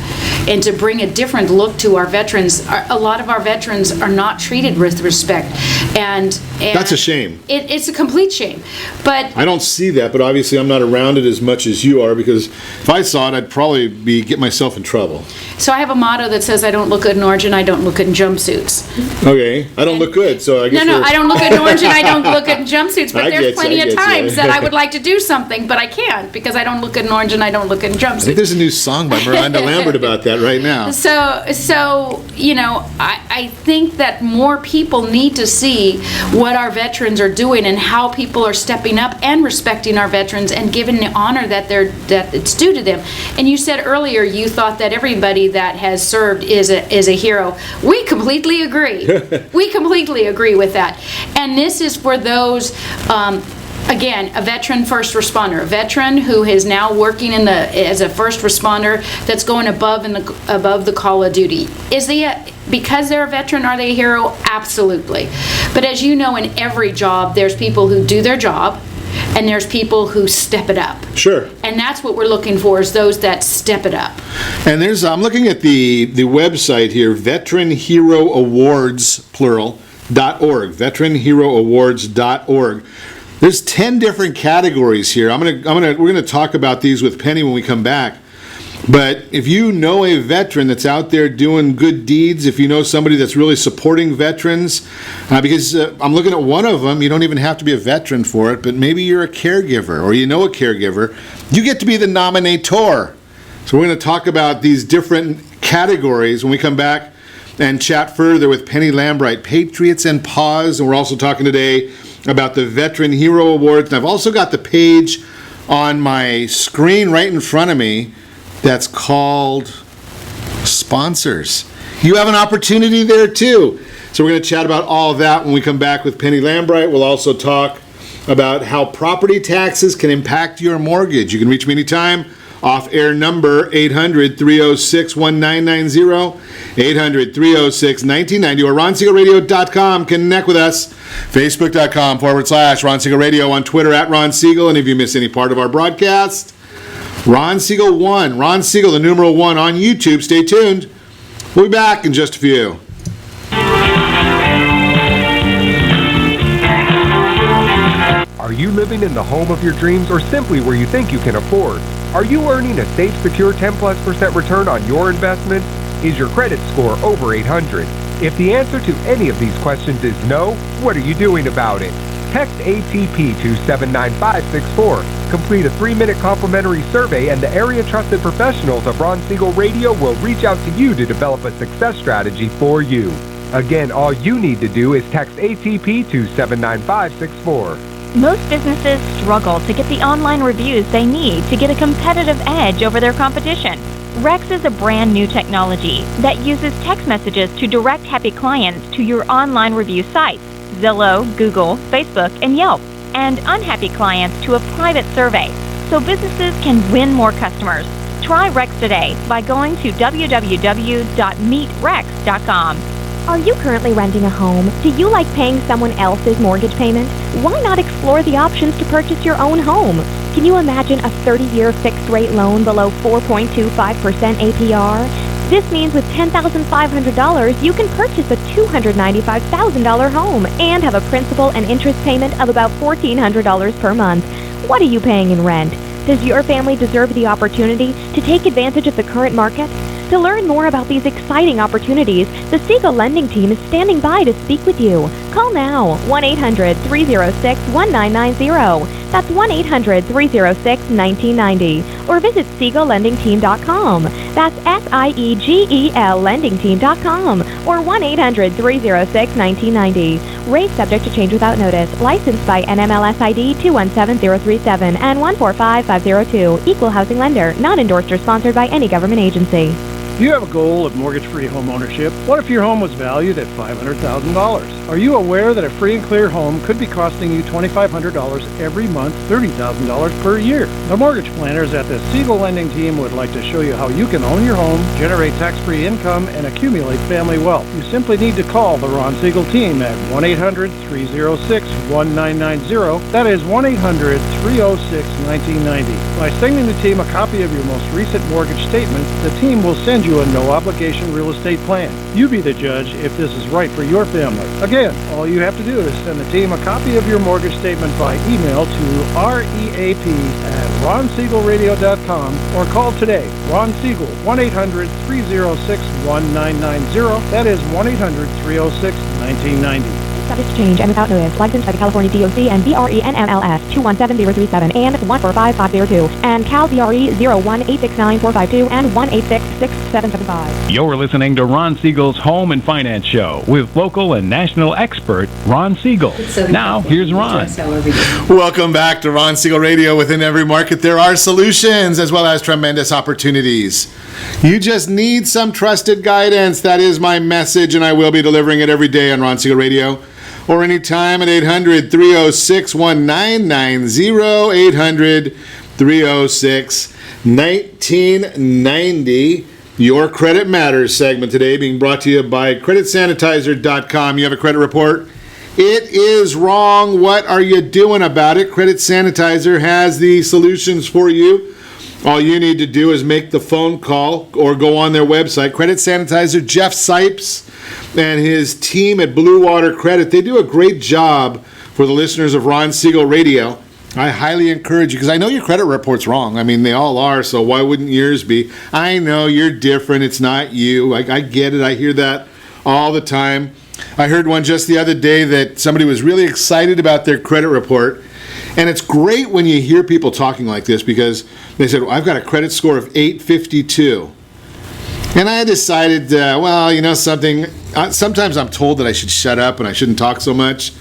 and to bring a different look to our veterans. A lot of our veterans are not treated with respect, and That's a shame. It's a complete shame. But I don't see that, but obviously I'm not around it as much as you are, because if I saw it, I'd probably get myself in trouble. so I have a motto that says, I don't look good in orange and I don't look good in jumpsuits. Okay, I don't look good, so I guess No, I don't look good in orange and I don't look good in jumpsuits, but I there's get you, plenty I of get you. times that I would like to do something, but I can't because I don't look good in orange and I don't look good in I think jumpsuits. there's a new song by Miranda Lambert about that right now. So you know, I think that more people need to see what our veterans are doing and how people are stepping up and respecting our veterans and giving the honor that it's due to them. And you said earlier you thought that everybody that has served is a hero. We completely agree. We completely agree with that. And this is for those. Again, a veteran first responder, a veteran who is now working as a first responder that's going above the call of duty. Because they're a veteran, are they a hero? Absolutely. But as you know, in every job, there's people who do their job, and there's people who step it up. Sure. And that's what we're looking for, is those that step it up. And I'm looking at the website here, Veteran Hero Awards, plural, .org, veteranheroawards.org. There's 10 different categories here. We're gonna talk about these with Penny when we come back. But if you know a veteran that's out there doing good deeds, if you know somebody that's really supporting veterans, because I'm looking at one of them, you don't even have to be a veteran for it, but maybe you're a caregiver or you know a caregiver, you get to be the nominator. So we're going to talk about these different categories when we come back and chat further with Penny Lambright, Patriots and Paws, and we're also talking today about the Veteran Hero Awards. And I've also got the page on my screen right in front of me that's called Sponsors. You have an opportunity there too. So we're going to chat about all of that when we come back with Penny Lambright. We'll also talk about how property taxes can impact your mortgage. You can reach me anytime. Off-air number 800-306-1990, 800-306-1990, or RonSiegelRadio.com. Connect with us. Facebook.com/Ron Siegel Radio, on Twitter @Ron Siegel. And if you miss any part of our broadcast, Ron Siegel 1, Ron Siegel, the numeral 1 on YouTube. Stay tuned. We'll be back in just a few. Are you living in the home of your dreams or simply where you think you can afford? Are you earning a safe, secure 10+% return on your investment? Is your credit score over 800? If the answer to any of these questions is no, what are you doing about it? Text ATP to 79564. Complete a 3-minute complimentary survey and the area trusted professionals of Ron Siegel Radio will reach out to you to develop a success strategy for you. Again, all you need to do is text ATP to 79564. Most businesses struggle to get the online reviews they need to get a competitive edge over their competition. Rex is a brand new technology that uses text messages to direct happy clients to your online review sites, Zillow, Google, Facebook, and Yelp, and unhappy clients to a private survey, so businesses can win more customers. Try Rex today by going to www.meetrex.com. Are you currently renting a home? Do you like paying someone else's mortgage payment? Why not explore the options to purchase your own home? Can you imagine a 30-year fixed-rate loan below 4.25% APR? This means with $10,500, you can purchase a $295,000 home and have a principal and interest payment of about $1,400 per month. What are you paying in rent? Does your family deserve the opportunity to take advantage of the current market? To learn more about these exciting opportunities, the Siegel Lending Team is standing by to speak with you. Call now, 1-800-306-1990. That's 1-800-306-1990. Or visit SiegelLendingTeam.com. That's SIEGEL LendingTeam.com. Or 1-800-306-1990. Rates subject to change without notice. Licensed by NMLS ID 217037 and 145502. Equal housing lender. Not endorsed or sponsored by any government agency. Do you have a goal of mortgage-free home ownership? What if your home was valued at $500,000? Are you aware that a free and clear home could be costing you $2,500 every month, $30,000 per year? The mortgage planners at the Siegel Lending Team would like to show you how you can own your home, generate tax-free income, and accumulate family wealth. You simply need to call the Ron Siegel Team at 1-800-306-1990. That is 1-800-306-1990. By sending the team a copy of your most recent mortgage statement, the team will send you a no-obligation real estate plan. You be the judge if this is right for your family. Again, all you have to do is send the team a copy of your mortgage statement by email to reap@ronsiegelradio.com or call today. Ron Siegel, 1-800-306-1990. That is 1-800-306-1990. Subject to change and without notice. Licensed by the California DOC and BRENMLS 217037 and 145502 and Cal BRE 01869452 and 1866775. You're listening to Ron Siegel's Home and Finance Show with local and national expert Ron Siegel. Now, here's Ron. Welcome back to Ron Siegel Radio. Within every market, there are solutions as well as tremendous opportunities. You just need some trusted guidance. That is my message, and I will be delivering it every day on Ron Siegel Radio or anytime at 800-306-1990, 800-306-1990. Your Credit Matters segment today being brought to you by CreditSanitizer.com. You have a credit report? It is wrong. What are you doing about it? Credit Sanitizer has the solutions for you. All you need to do is make the phone call or go on their website. Credit Sanitizer, Jeff Sipes and his team at Blue Water Credit, they do a great job for the listeners of Ron Siegel Radio. I highly encourage you, because I know your credit report's wrong. I mean, they all are, so why wouldn't yours be? I know you're different. It's not you. I get it. I hear that all the time. I heard one just the other day that somebody was really excited about their credit report. And it's great when you hear people talking like this, because they said, well, I've got a credit score of 852. And I decided, well, you know something, sometimes I'm told that I should shut up and I shouldn't talk so much.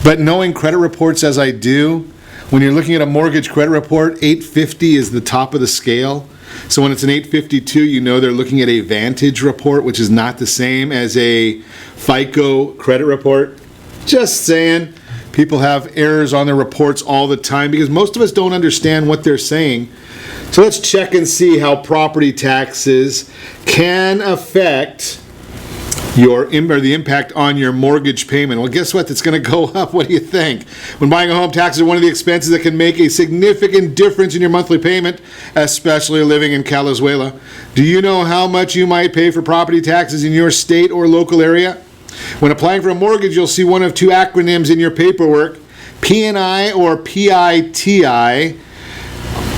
But knowing credit reports as I do, when you're looking at a mortgage credit report, 850 is the top of the scale. So when it's an 852, you know they're looking at a Vantage report, which is not the same as a FICO credit report. Just saying. People have errors on their reports all the time because most of us don't understand what they're saying. So let's check and see how property taxes can affect the impact on your mortgage payment. Well, guess what? It's going to go up. What do you think? When buying a home, taxes are one of the expenses that can make a significant difference in your monthly payment, especially living in Calizuela. Do you know how much you might pay for property taxes in your state or local area? When applying for a mortgage, you'll see one of two acronyms in your paperwork, P&I or PITI.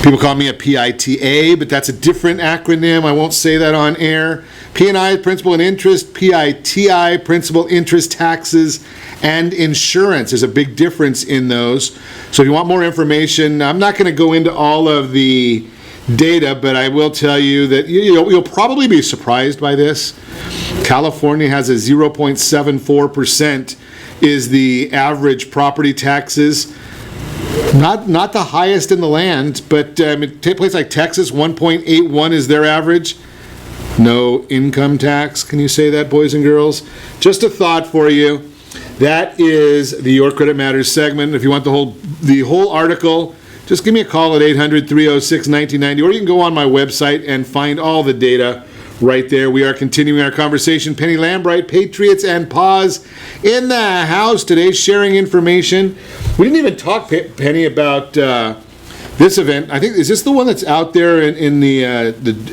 People call me a PITA, but that's a different acronym. I won't say that on air. P&I, principal and interest. PITI, principal, interest, taxes, and insurance. There's a big difference in those. So if you want more information, I'm not going to go into all of the data, but I will tell you that you'll probably be surprised by this. California has a 0.74% is the average property taxes. Not the highest in the land, but a place like Texas, 1.81 is their average. No income tax. Can you say that, boys and girls? Just a thought for you. That is the Your Credit Matters segment. If you want the whole article, just give me a call at 800-306-1990, or you can go on my website and find all the data right there. We are continuing our conversation. Penny Lambright, Patriots and Paws in the house today, sharing information. We didn't even talk, Penny, about this event. I think, is this the one that's out there in the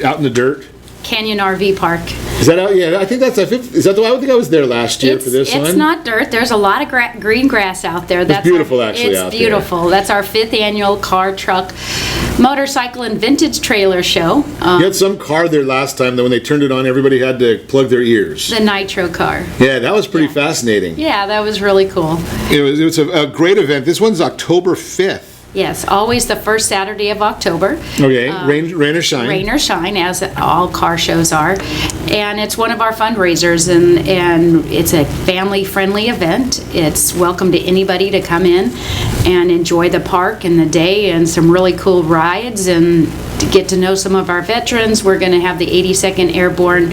out in the dirt? Canyon RV Park. Is that out? Yeah, I think that's is that the one? I don't think I was there last year for this one. It's not dirt. There's a lot of green grass out there. It's beautiful, actually, out there. It's beautiful. That's our 5th annual car, truck, motorcycle, and vintage trailer show. You had some car there last time that when they turned it on, everybody had to plug their ears. The nitro car. Yeah, that was pretty fascinating. Yeah, that was really cool. It was a great event. This one's October 5th. Yes, always the first Saturday of October. Okay, rain or shine. Rain or shine, as all car shows are. And it's one of our fundraisers, and it's a family-friendly event. It's welcome to anybody to come in and enjoy the park and the day and some really cool rides and to get to know some of our veterans. We're going to have the 82nd Airborne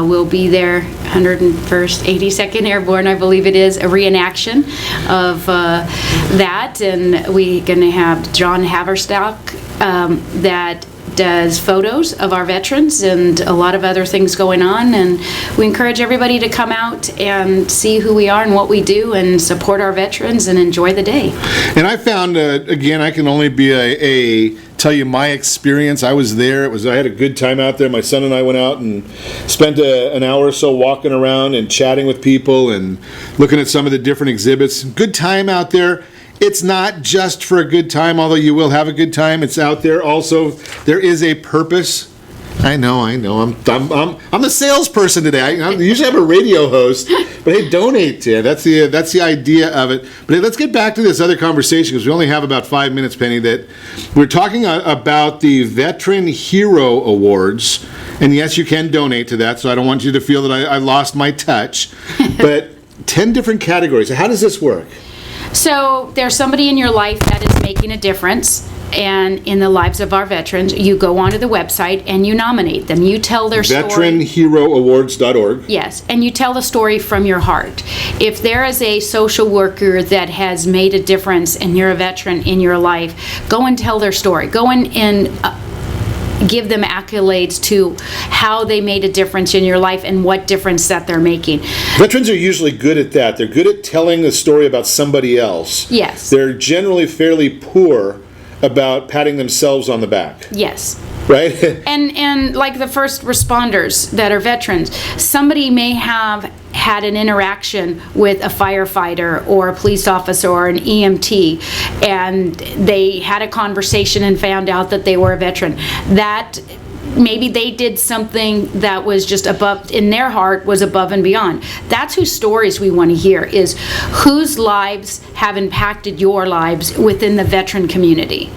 will be there, 101st, 82nd Airborne, I believe it is, a reenaction of that. And we're going to have John Haverstock that does photos of our veterans and a lot of other things going on, and we encourage everybody to come out and see who we are and what we do and support our veterans and enjoy the day. And I found, again, I can only be tell you my experience. I was there. I had a good time out there. My son and I went out and spent an hour or so walking around and chatting with people and looking at some of the different exhibits. Good time out there. It's not just for a good time, although you will have a good time. It's out there also. There is a purpose. I know. I'm the salesperson today. I usually have a radio host, but hey, donate to it. That's the idea of it. But hey, let's get back to this other conversation because we only have about 5 minutes, Penny. That we're talking about the Veteran Hero Awards, and yes, you can donate to that. So I don't want you to feel that I lost my touch. But 10 different categories. How does this work? So there's somebody in your life that is making a difference, and in the lives of our veterans, you go onto the website and you nominate them. You tell their story. VeteranHeroAwards.org. Yes, and you tell the story from your heart. If there is a social worker that has made a difference and you're a veteran in your life, go and tell their story. Go in and give them accolades to how they made a difference in your life and what difference that they're making. Veterans are usually good at that. They're good at telling a story about somebody else. Yes. They're generally fairly poor about patting themselves on the back. Yes. Right? And like the first responders that are veterans, somebody may have had an interaction with a firefighter or a police officer or an EMT, and they had a conversation and found out that they were a veteran. That maybe they did something that was just above, in their heart, was above and beyond. That's whose stories we want to hear, is whose lives have impacted your lives within the veteran community.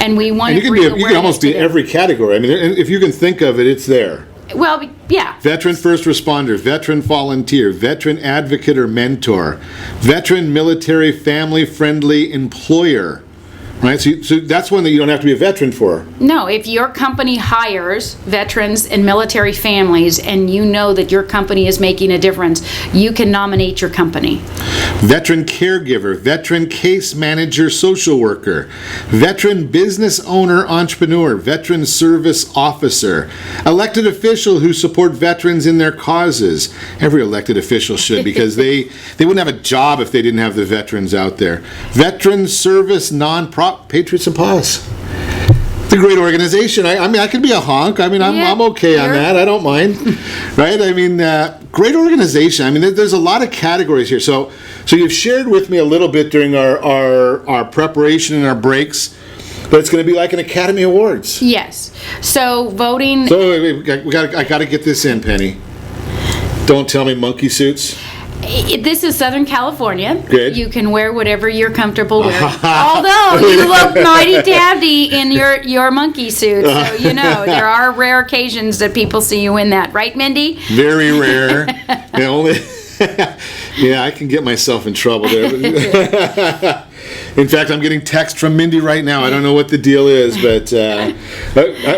And we want to bring awareness to them. You can almost be every category. I mean, if you can think of it, it's there. Well, yeah. Veteran first responder, veteran volunteer, veteran advocate or mentor, veteran military family-friendly employer. Right, so that's one that you don't have to be a veteran for. No, if your company hires veterans and military families and you know that your company is making a difference, you can nominate your company. Veteran caregiver, veteran case manager, social worker, veteran business owner, entrepreneur, veteran service officer, elected official who support veterans in their causes. Every elected official should, because they wouldn't have a job if they didn't have the veterans out there. Veteran service nonprofit. Patriots and Paws. It's a great organization. I mean, I could be a honk. I mean, I'm okay on that. I don't mind. Right? I mean, great organization. I mean, there's a lot of categories here. So you've shared with me a little bit during our preparation and our breaks, but it's going to be like an Academy Awards. Yes. So voting. So I got to get this in, Penny. Don't tell me monkey suits. This is Southern California. Good. You can wear whatever you're comfortable wearing. Although you look mighty dandy in your monkey suit, so you know there are rare occasions that people see you in that, right, Mindy? Very rare. Yeah, I can get myself in trouble there. In fact, I'm getting text from Mindy right now. I don't know what the deal is, but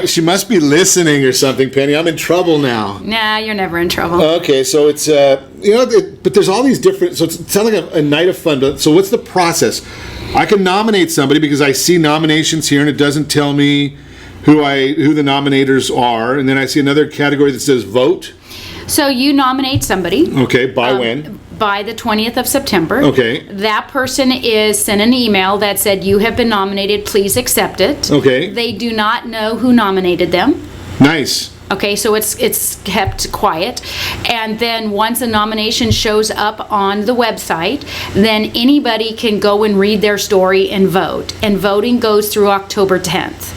she must be listening or something, Penny. I'm in trouble now. Nah, you're never in trouble. Okay, so it's, but there's all these different, so it sounds like a night of fun. So what's the process? I can nominate somebody because I see nominations here and it doesn't tell me who the nominators are. And then I see another category that says vote. So you nominate somebody. Okay, by when? By the 20th of September. Okay. That person is sent an email that said, you have been nominated, please accept it. Okay. They do not know who nominated them. Nice. Okay, so it's kept quiet. And then once a nomination shows up on the website, then anybody can go and read their story and vote. And voting goes through October 10th.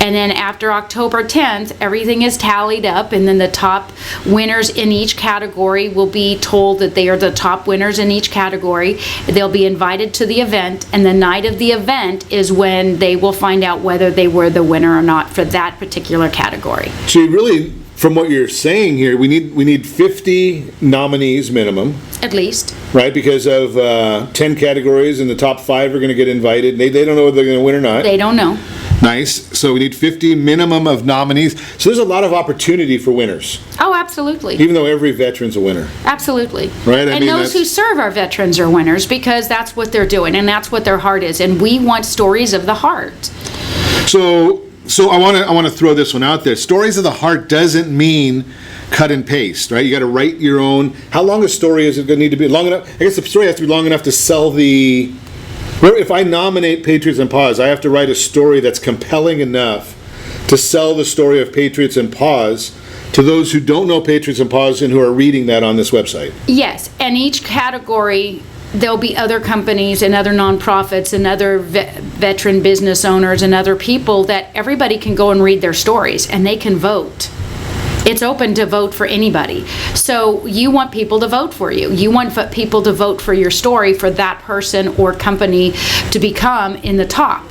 And then after October 10th, everything is tallied up, and then the top winners in each category will be told that they are the top winners in each category. They'll be invited to the event, and the night of the event is when they will find out whether they were the winner or not for that particular category. So you really, from what you're saying here, we need 50 nominees minimum. At least. Right, because of 10 categories, and the top 5 are going to get invited. They don't know whether they're going to win or not. They don't know. Nice. So we need 50 minimum of nominees. So there's a lot of opportunity for winners, Oh, absolutely. even though every veteran's a winner. Absolutely. Right, I And mean, those who that's- serve our veterans are winners because that's what they're doing and that's what their heart is. And we want stories of the heart. So I want to throw this one out there. Stories of the heart doesn't mean cut and paste, right? You got to write your own. How long a story is it going to need to be? Long enough? I guess the story has to be long enough to sell the. If I nominate Patriots and Paws, I have to write a story that's compelling enough to sell the story of Patriots and Paws to those who don't know Patriots and Paws and who are reading that on this website. Yes, and each category, there'll be other companies and other nonprofits and other veteran business owners and other people that everybody can go and read their stories and they can vote. It's open to vote for anybody. So you want people to vote for you. You want people to vote for your story for that person or company to become in the top.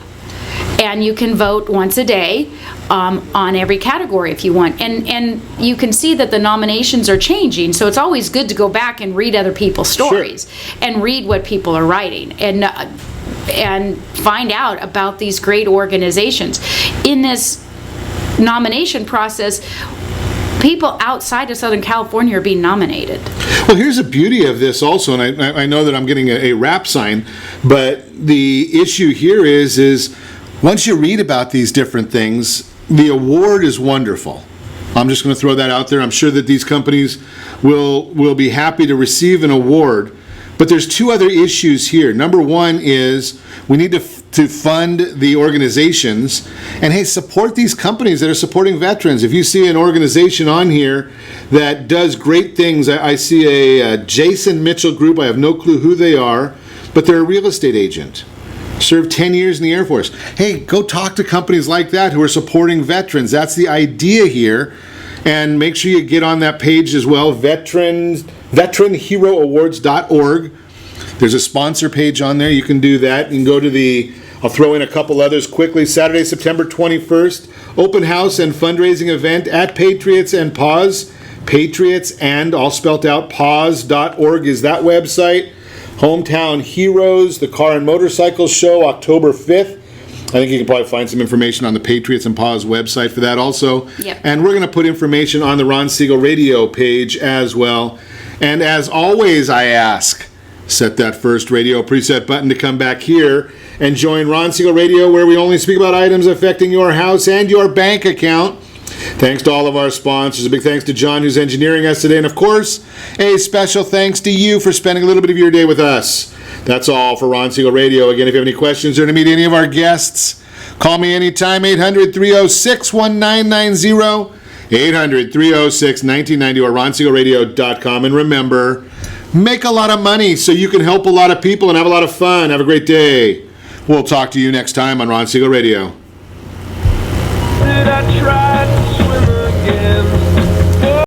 And you can vote once a day on every category if you want. And you can see that the nominations are changing. So it's always good to go back and read other people's stories and read what people are writing and find out about these great organizations. In this nomination process, people outside of Southern California are being nominated. Well, here's the beauty of this also, and I know that I'm getting a rap sign, but the issue here is once you read about these different things, the award is wonderful. I'm just going to throw that out there. I'm sure that these companies will be happy to receive an award, but there's two other issues here. Number one is we need to fund the organizations, and hey, support these companies that are supporting veterans. If you see an organization on here that does great things, I see a Jason Mitchell group. I have no clue who they are, but they're a real estate agent. Served 10 years in the Air Force. Hey, go talk to companies like that who are supporting veterans. That's the idea here. And make sure you get on that page as well, veteranheroawards.org. There's a sponsor page on there. You can do that. You can go to I'll throw in a couple others quickly. Saturday, September 21st, open house and fundraising event at Patriots and Paws. Patriots and, all spelt out, paws.org is that website. Hometown Heroes, the Car and Motorcycle Show, October 5th. I think you can probably find some information on the Patriots and Paws website for that also. Yep. And we're going to put information on the Ron Siegel radio page as well. And as always, I ask, set that first radio preset button to come back here and join Ron Siegel Radio, where we only speak about items affecting your house and your bank account. Thanks to all of our sponsors. A big thanks to John, who's engineering us today. And of course, a special thanks to you for spending a little bit of your day with us. That's all for Ron Siegel Radio. Again, if you have any questions or to meet any of our guests, call me anytime, 800-306-1990, 800-306-1990, or ronsiegelradio.com. And remember, make a lot of money so you can help a lot of people and have a lot of fun. Have a great day. We'll talk to you next time on Ron Siegel Radio. Did I try